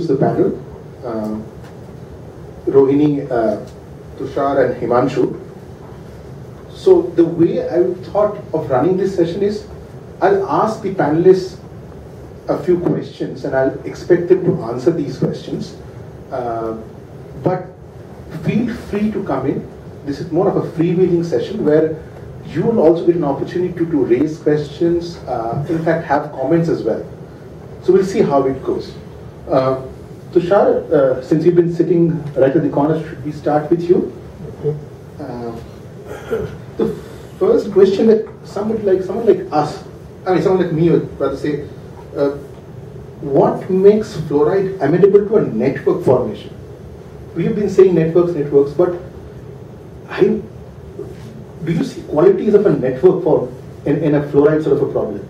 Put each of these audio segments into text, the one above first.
introduce the panel, Rohini, Tushar and Himanshu. So the way I thought of running this session is, I'll ask the panelists a few questions and I'll expect them to answer these questions. But feel free to come in. This is more of a freewheeling session where you will also get an opportunity to raise questions, in fact have comments as well. So we'll see how it goes. Tushar, since you've been sitting right at the corner, should we start with you? The first question that someone like us, someone like me would rather say, what makes fluoride amenable to a network formation? We have been saying networks, but do you see qualities of a network in a fluoride sort of a problem?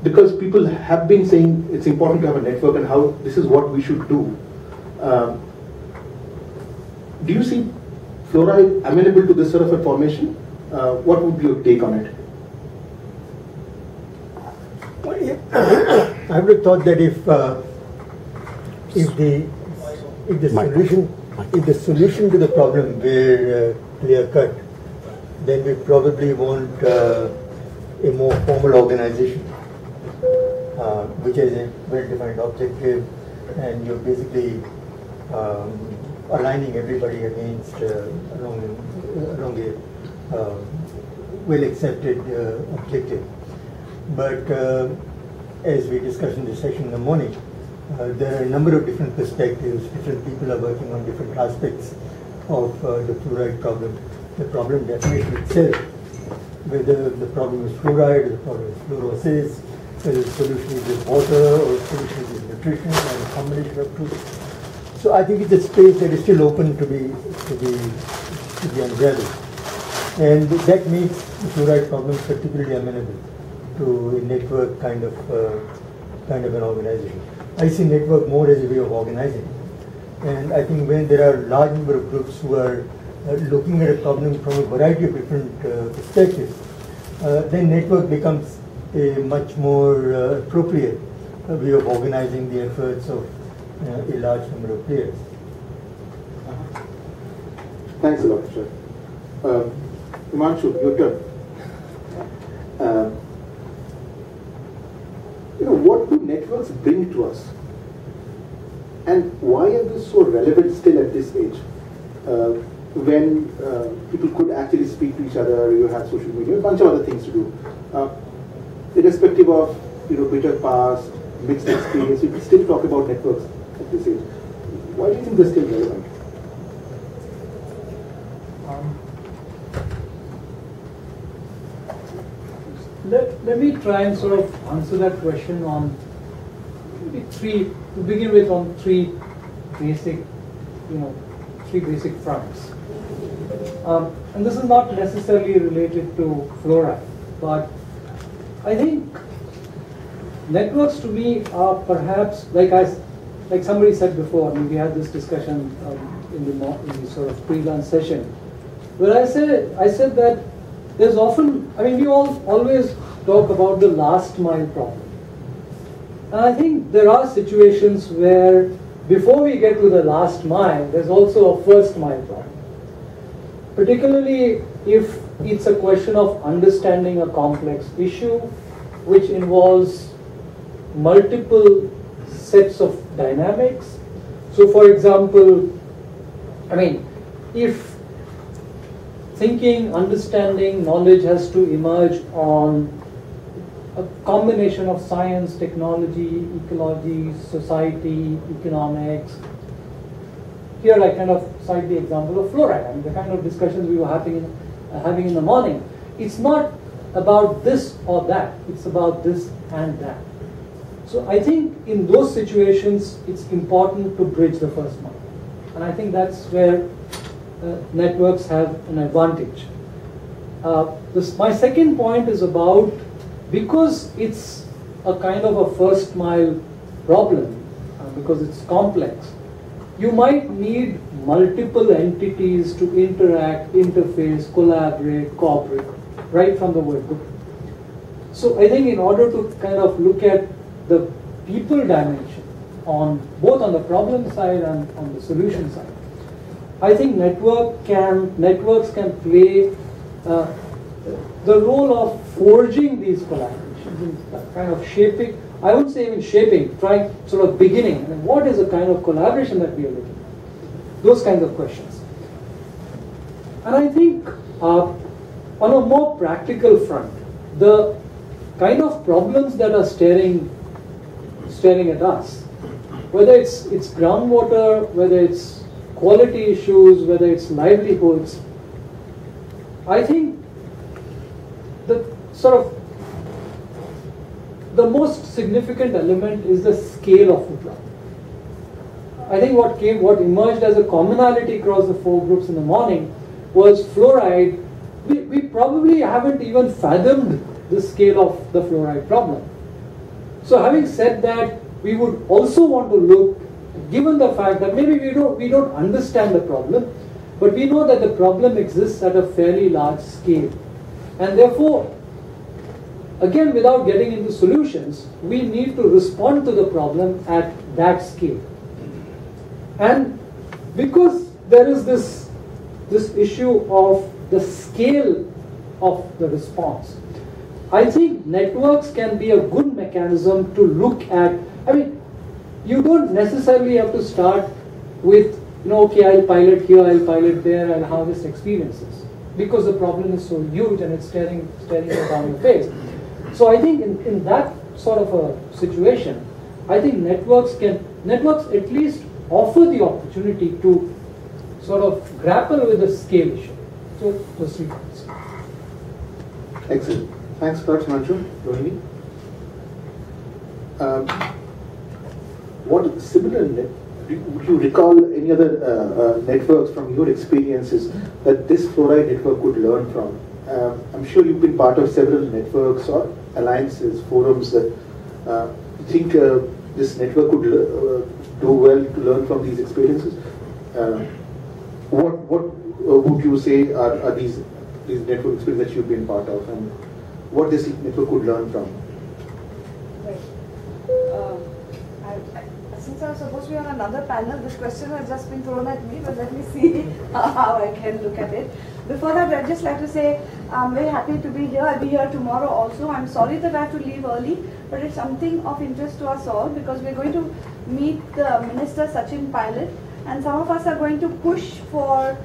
Because people have been saying it's important to have a network and how this is what we should do. Do you see fluoride amenable to this sort of a formation? What would be your take on it? Well, yeah. I would have thought that if the solution to the problem were clear cut, then we probably want a more formal organization, which has a well-defined objective, and you're basically aligning everybody against along a well-accepted objective. But as we discussed in the session in the morning, there are a number of different perspectives. Different people are working on different aspects of the fluoride problem. The problem definition itself, whether the problem is fluoride, the problem is fluorosis, whether the solution is with water or the solution is with nutrition, or a combination of two. So I think it's a space that is still open to be unraveled, and that makes the fluoride problem particularly amenable to a network kind of an organization. I see network more as a way of organizing, and I think when there are a large number of groups who are looking at a problem from a variety of different perspectives, then network becomes a much more appropriate way of organizing the efforts of a large number of players. Thanks a lot, sir. Himanshu, your turn. What do networks bring to us? And why are they so relevant still at this age? When people could actually speak to each other, you have social media, a bunch of other things to do. Irrespective of bitter past, mixed experience, we still talk about networks at this age. Why do you think they're still relevant? Let me try and sort of answer that question on maybe to begin with, on three basic fronts. And this is not necessarily related to fluoride, but I think networks to me are perhaps, like somebody said before, we had this discussion in the sort of pre-lunch session, where I said that there's often, we all always talk about the last mile problem. And I think there are situations where before we get to the last mile, there's also a first mile problem. Particularly if it's a question of understanding a complex issue which involves multiple sets of dynamics. So for example, if thinking, understanding, knowledge has to emerge on a combination of science, technology, ecology, society, economics. Here I kind of cite the example of fluoride. The kind of discussions we were having in the morning. It's not about this or that. It's about this and that. So I think in those situations, it's important to bridge the first mile. And I think that's where networks have an advantage. My second point is about, because it's a kind of a first mile problem, because it's complex, you might need multiple entities to interact, interface, collaborate, cooperate, right from the word go. So I think in order to kind of look at the people dimension, on both on the problem side and on the solution side. I think networks can play the role of forging these collaborations, kind of shaping, I wouldn't say even shaping, trying sort of beginning. I mean, what is the kind of collaboration that we are looking at? Those kinds of questions. And I think on a more practical front, the kind of problems that are staring at us, whether it's groundwater, whether it's quality issues, whether it's livelihoods, I think the sort of the most significant element is the scale of the problem. I think what emerged as a commonality across the four groups in the morning was fluoride. We probably haven't even fathomed the scale of the fluoride problem. So having said that, we would also want to look, given the fact that maybe we don't understand the problem, but we know that the problem exists at a fairly large scale. And therefore, again, without getting into solutions, we need to respond to the problem at that scale. And because there is this issue of the scale of the response, I think networks can be a good mechanism to look at. I mean, you don't necessarily have to start with, okay, I'll pilot here, I'll pilot there, I'll harvest experiences, because the problem is so huge and it's staring you down your face. So I think in that sort of a situation, I think networks at least offer the opportunity to sort of grapple with the scale issue. So those 3 points. Excellent. Thanks for that, Himanshu. Rohini? What similar would you recall any other networks from your experiences that this fluoride network could learn from? I'm sure you've been part of several networks or alliances, forums that you think this network could do well to learn from these experiences. What would you say are these network experiences that you've been part of, and what this network could learn from? Since I'm supposed to be on another panel, this question has just been thrown at me, but let me see how I can look at it. Before that, I'd just like to say I'm very happy to be here. I'll be here tomorrow also. I'm sorry that I have to leave early, but it's something of interest to us all because we're going to meet the Minister Sachin Pilot, and some of us are going to push for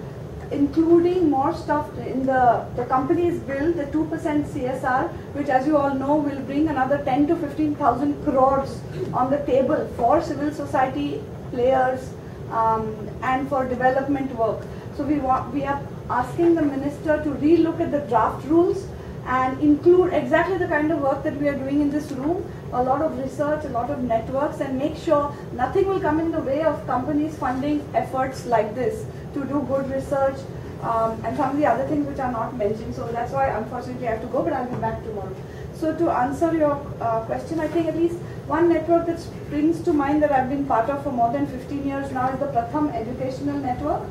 including more stuff in the company's bill, the 2% CSR, which as you all know will bring another 10 to 15,000 crores on the table for civil society players and for development work. So we are asking the minister to relook at the draft rules and include exactly the kind of work that we are doing in this room, a lot of research, a lot of networks, and make sure nothing will come in the way of companies funding efforts like this to do good research and some of the other things which are not mentioned. So that's why unfortunately I have to go, but I'll be back tomorrow. So to answer your question, I think at least one network that springs to mind that I've been part of for more than 15 years now is the Pratham Educational Network.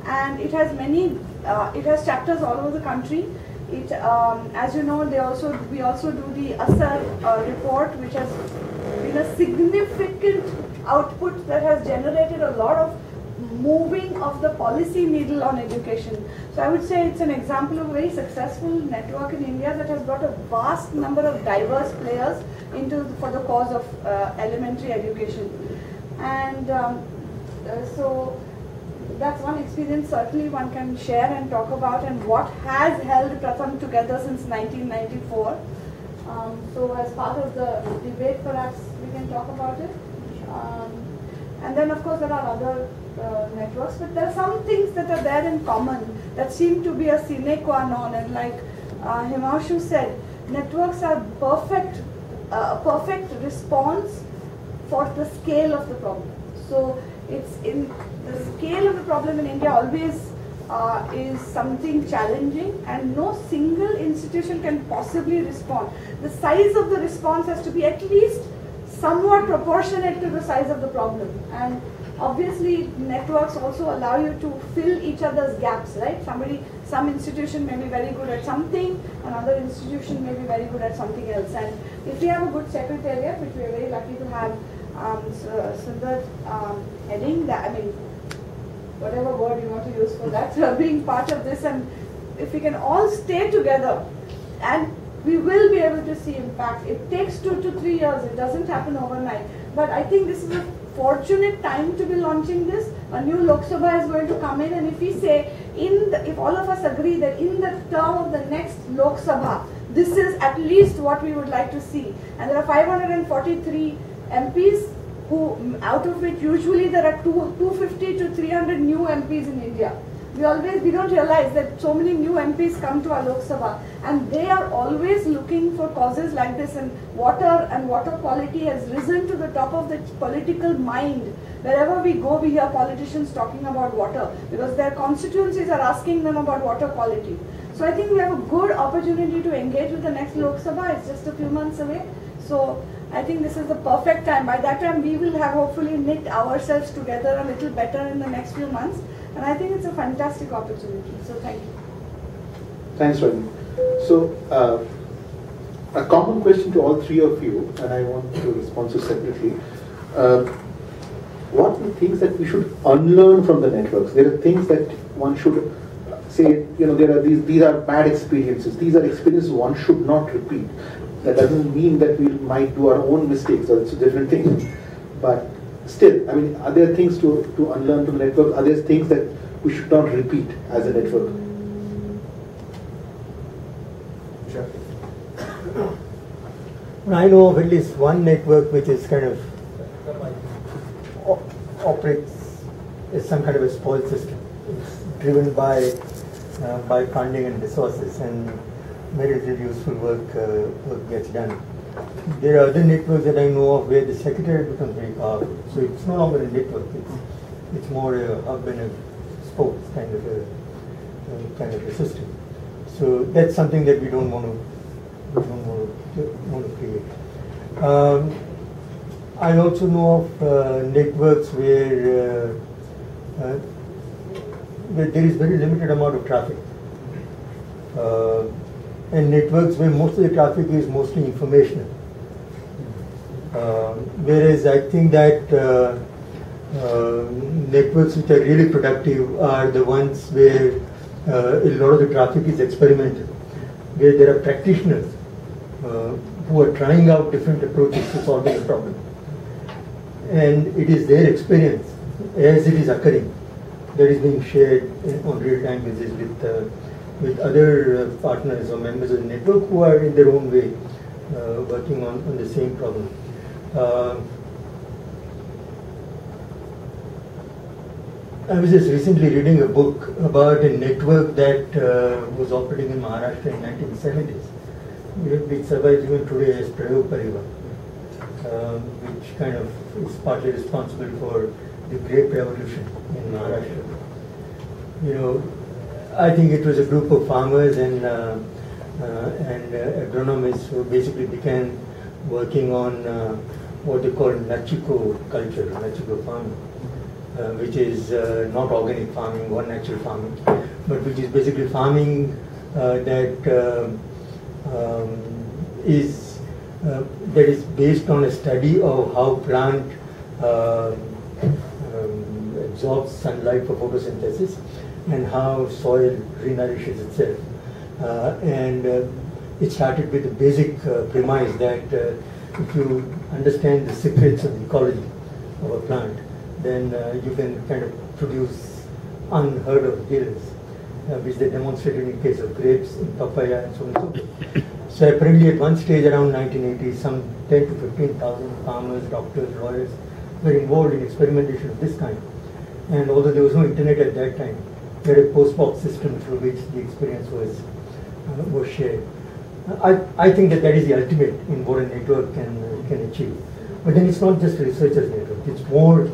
And it has it has chapters all over the country. As you know, we also do the ASAR report, which has been a significant output that has generated a lot of moving of the policy needle on education. So I would say it's an example of a very successful network in India that has brought a vast number of diverse players for the cause of elementary education. And so that's one experience certainly one can share and talk about, and what has held Pratham together since 1994. So as part of the debate, perhaps we can talk about it. And then of course there are other networks, but there are some things that are there in common that seem to be a sine qua non, and like Himanshu said, networks are a perfect response for the scale of the problem. So it's in the scale of the problem in India always is something challenging, and no single institution can possibly respond. The size of the response has to be at least somewhat proportionate to the size of the problem. And obviously networks also allow you to fill each other's gaps, right? Some institution may be very good at something, another institution may be very good at something else. And if we have a good secretariat, which we are very lucky to have Sundar heading that, I mean, whatever word you want to use for that, being part of this, and if we can all stay together, and we will be able to see impact. It takes 2 to 3 years, it doesn't happen overnight. But I think this is a fortunate time to be launching this. A new Lok Sabha is going to come in, and if we say, if all of us agree that in the term of the next Lok Sabha, this is at least what we would like to see. And there are 543 MPs, who, out of which usually there are 250 to 300 new MPs in India. We don't realize that so many new MPs come to our Lok Sabha, and they are always looking for causes like this, and water quality has risen to the top of the political mind. Wherever we go, we hear politicians talking about water, because their constituencies are asking them about water quality. So I think we have a good opportunity to engage with the next Lok Sabha. It's just a few months away. So I think this is the perfect time. By that time, we will have hopefully knit ourselves together a little better in the next few months. And I think it's a fantastic opportunity. So thank you. Thanks, Rajni. So, a common question to all three of you, and I want to respond to separately. What are the things that we should unlearn from the networks? There are things that one should say, there are these are bad experiences. These are experiences one should not repeat. That doesn't mean that we might do our own mistakes, or it's a different thing. But still, I mean, are there things to unlearn from the network? Are there things that we should not repeat as a network? Sure. I know of at least one network which is kind of operates as some kind of a spoil system. It's driven by funding and resources, and very little useful work gets done. There are other networks that I know of where the secretariat becomes very powerful. So it's no longer a network. It's more a hub and a spoke kind of a system. So that's something that we don't want to create. I also know of networks where there is very limited amount of traffic, and networks where most of the traffic is mostly informational. Whereas I think that networks which are really productive are the ones where a lot of the traffic is experimental, where there are practitioners who are trying out different approaches to solving a problem. And it is their experience as it is occurring that is being shared on real-time basis with other partners or members of the network who are in their own way working on the same problem. I was just recently reading a book about a network that was operating in Maharashtra in 1970s. It survives even today as Prayog Parivar, which kind of is partly responsible for the Grape Revolution in Maharashtra. I think it was a group of farmers and agronomists who basically began working on what they call Nachiko culture, Nachiko farming, which is not organic farming or natural farming, but which is basically farming that is based on a study of how plant absorbs sunlight for photosynthesis and how soil renourishes itself. And it started with the basic premise that if you understand the secrets of the ecology of a plant, then you can kind of produce unheard of yields, which they demonstrated in case of grapes, in papaya, and so on and so forth. So apparently at one stage around 1980, some 10 to 15,000 farmers, doctors, lawyers were involved in experimentation of this kind. And although there was no internet at that time, we had a post-box system through which the experience was shared. I think that is the ultimate in what a network can achieve. But then it's not just a researchers network, it's more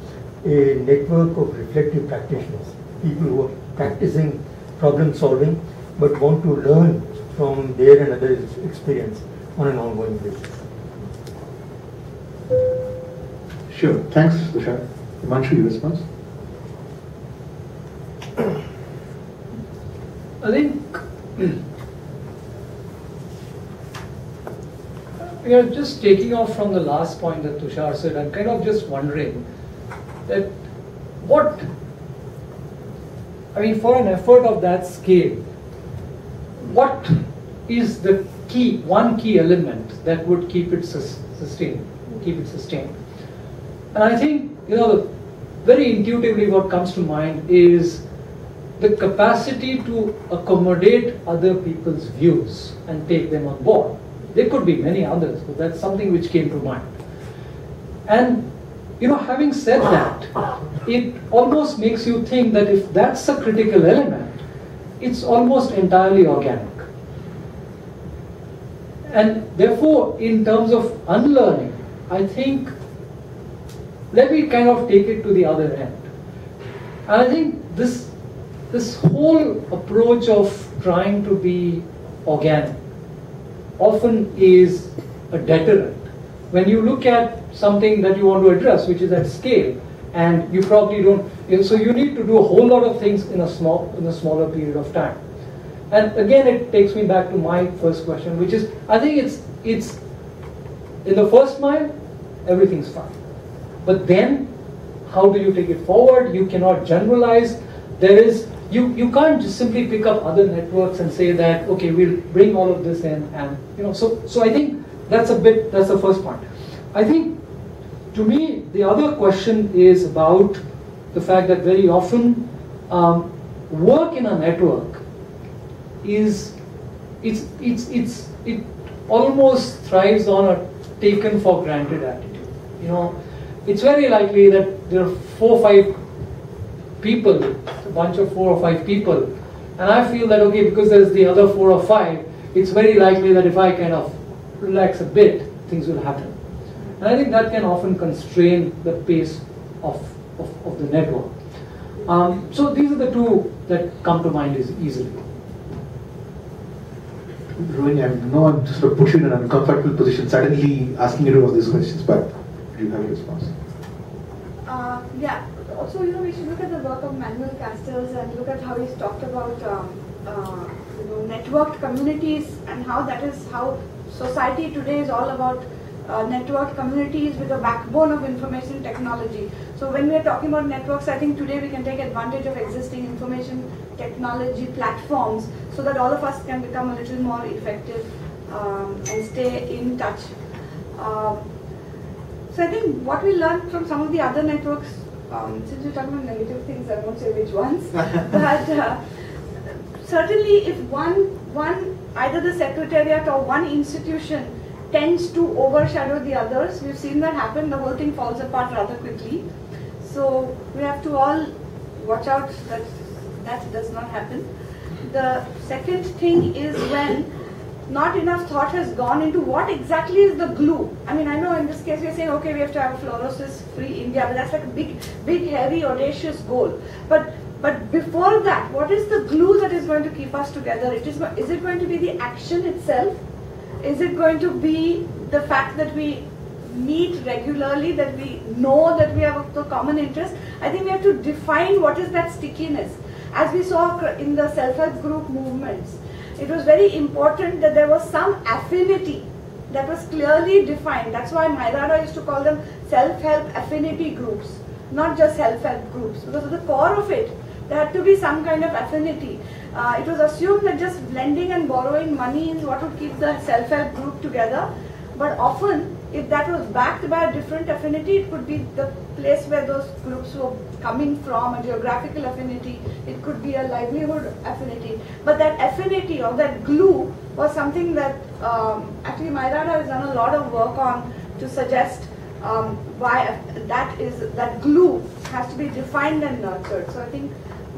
a network of reflective practitioners, people who are practicing problem solving but want to learn from their and others' experience on an ongoing basis. Sure. Thanks, Tushar. Himanshu, your response? I think just taking off from the last point that Tushar said, I'm kind of just wondering that for an effort of that scale, what is the one key element that would keep it sustained? And I think, very intuitively what comes to mind is the capacity to accommodate other people's views and take them on board. There could be many others, but that's something which came to mind. And having said that, it almost makes you think that if that's a critical element, it's almost entirely organic. And therefore, in terms of unlearning, I think, let me kind of take it to the other end. And I think this whole approach of trying to be organic often is a deterrent. When you look at something that you want to address, which is at scale, and you probably don't, so you need to do a whole lot of things in a smaller period of time. And again, it takes me back to my first question, which is, I think it's in the first mile, everything's fine. But then, how do you take it forward? You cannot generalize. You can't just simply pick up other networks and say that, okay, we'll bring all of this in, and so I think that's the first point. I think, to me, the other question is about the fact that very often work in a network it almost thrives on a taken for granted attitude. It's very likely that there are 4 or 5 people, a bunch of 4 or 5 people, and I feel that, okay, because there's the other 4 or 5, it's very likely that if I kind of relax a bit, things will happen. And I think that can often constrain the pace of the network. So these are the two that come to mind easily. Rohini, I know I'm just sort of pushing in an uncomfortable position, suddenly asking you all these questions, but do you have a response? Yeah. Also, we should look at the work of Manuel Castells and look at how he's talked about networked communities and how society today is all about networked communities with a backbone of information technology. So when we are talking about networks, I think today we can take advantage of existing information technology platforms so that all of us can become a little more effective and stay in touch. So I think what we learned from some of the other networks, since we're talking about negative things, I won't say which ones, but certainly if either the secretariat or one institution tends to overshadow the others, we've seen that happen, the whole thing falls apart rather quickly. So we have to all watch out that that does not happen. The second thing is when not enough thought has gone into what exactly is the glue. I mean, I know in this case we're saying, okay, we have to have fluorosis-free India, but that's like a big, hairy, audacious goal. But before that, what is the glue that is going to keep us together? Is it going to be the action itself? Is it going to be the fact that we meet regularly, that we know that we have a common interest? I think we have to define what is that stickiness. As we saw in the self-help group movements, it was very important that there was some affinity that was clearly defined. That's why Mairada used to call them self-help affinity groups, not just self-help groups. Because at the core of it, there had to be some kind of affinity. It was assumed that just lending and borrowing money is what would keep the self-help group together. But often, if that was backed by a different affinity, it could be the place where those groups were coming from, a geographical affinity, it could be a livelihood affinity. But that affinity or that glue was something that actually Mairada has done a lot of work on to suggest why that glue has to be defined and nurtured. So I think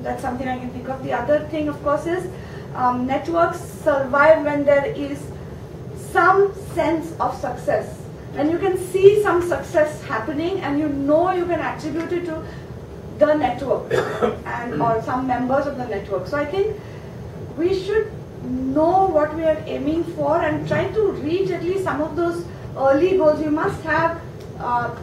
that's something I can think of. The other thing, of course, is networks survive when there is some sense of success. When you can see some success happening and you know you can attribute it to the network or some members of the network. So I think we should know what we are aiming for and try to reach at least some of those early goals. You must have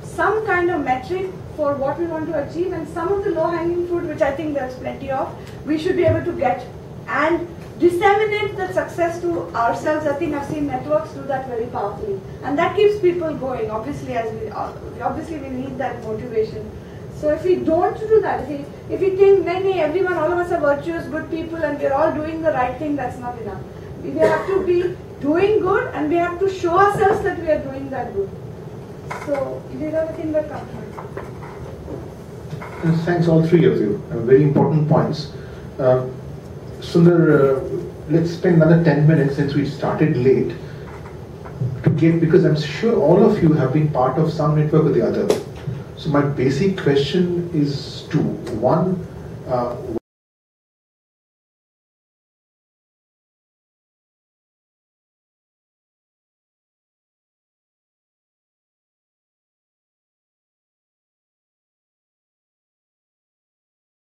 some kind of metric for what we want to achieve, and some of the low-hanging fruit, which I think there's plenty of, we should be able to get and disseminate that success to ourselves. I think I've seen networks do that very powerfully, and that keeps people going. Obviously, we need that motivation. So if we don't do that, if we think, "Nahi, everyone, all of us are virtuous, good people, and we're all doing the right thing," that's not enough. We have to be doing good, and we have to show ourselves that we are doing that good. So these are the things that come to mind. Thanks all three of you. Very important points. Sundar, let's spend another 10 minutes since we started late to get, because I'm sure all of you have been part of some network or the other. So my basic question is two. One,